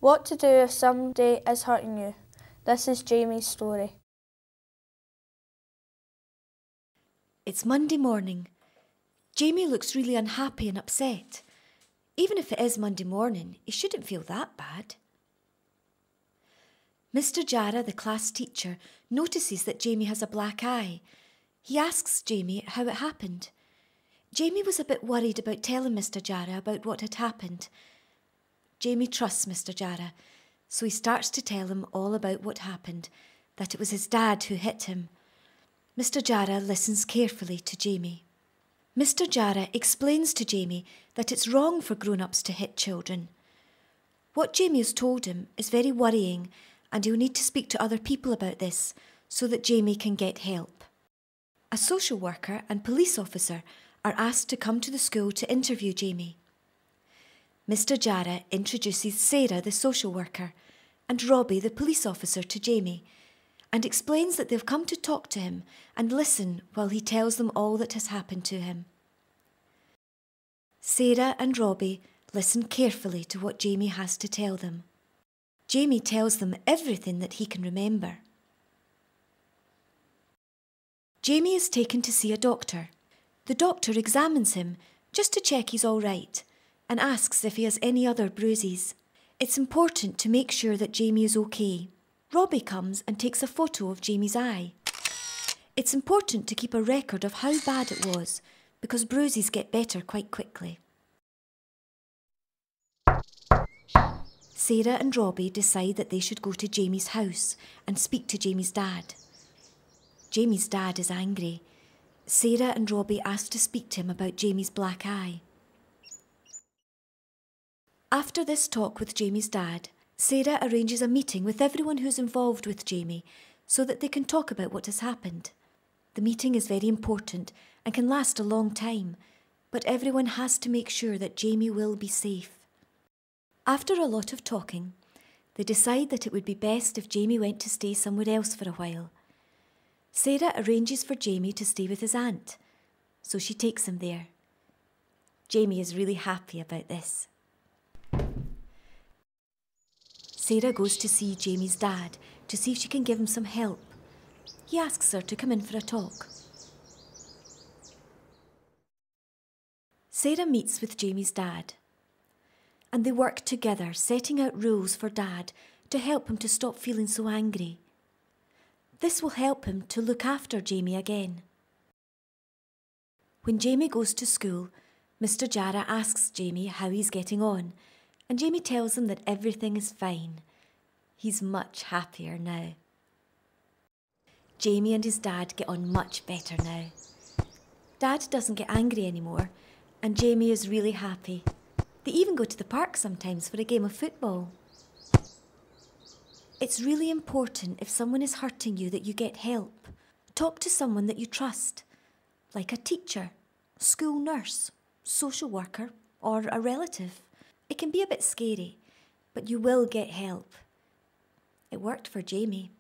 What to do if somebody is hurting you. This is Jamie's story. It's Monday morning. Jamie looks really unhappy and upset. Even if it is Monday morning, he shouldn't feel that bad. Mr. Jara, the class teacher, notices that Jamie has a black eye. He asks Jamie how it happened. Jamie was a bit worried about telling Mr. Jara about what had happened. Jamie trusts Mr. Jara, so he starts to tell him all about what happened, that it was his dad who hit him. Mr. Jara listens carefully to Jamie. Mr. Jara explains to Jamie that it's wrong for grown-ups to hit children. What Jamie has told him is very worrying, and he'll need to speak to other people about this so that Jamie can get help. A social worker and police officer are asked to come to the school to interview Jamie. Mr. Jara introduces Sarah, the social worker, and Robbie, the police officer, to Jamie, and explains that they've come to talk to him and listen while he tells them all that has happened to him. Sarah and Robbie listen carefully to what Jamie has to tell them. Jamie tells them everything that he can remember. Jamie is taken to see a doctor. The doctor examines him just to check he's all right and asks if he has any other bruises. It's important to make sure that Jamie is okay. Robbie comes and takes a photo of Jamie's eye. It's important to keep a record of how bad it was because bruises get better quite quickly. Sarah and Robbie decide that they should go to Jamie's house and speak to Jamie's dad. Jamie's dad is angry. Sarah and Robbie ask to speak to him about Jamie's black eye. After this talk with Jamie's dad, Sarah arranges a meeting with everyone who's involved with Jamie so that they can talk about what has happened. The meeting is very important and can last a long time, but everyone has to make sure that Jamie will be safe. After a lot of talking, they decide that it would be best if Jamie went to stay somewhere else for a while. Sarah arranges for Jamie to stay with his aunt, so she takes him there. Jamie is really happy about this. Sarah goes to see Jamie's dad to see if she can give him some help. He asks her to come in for a talk. Sarah meets with Jamie's dad, and they work together, setting out rules for Dad to help him to stop feeling so angry. This will help him to look after Jamie again. When Jamie goes to school, Mr. Jara asks Jamie how he's getting on, and Jamie tells him that everything is fine. He's much happier now. Jamie and his dad get on much better now. Dad doesn't get angry anymore, and Jamie is really happy. They even go to the park sometimes for a game of football. It's really important if someone is hurting you that you get help. Talk to someone that you trust, like a teacher, school nurse, social worker, or a relative. It can be a bit scary, but you will get help. It worked for Jamie.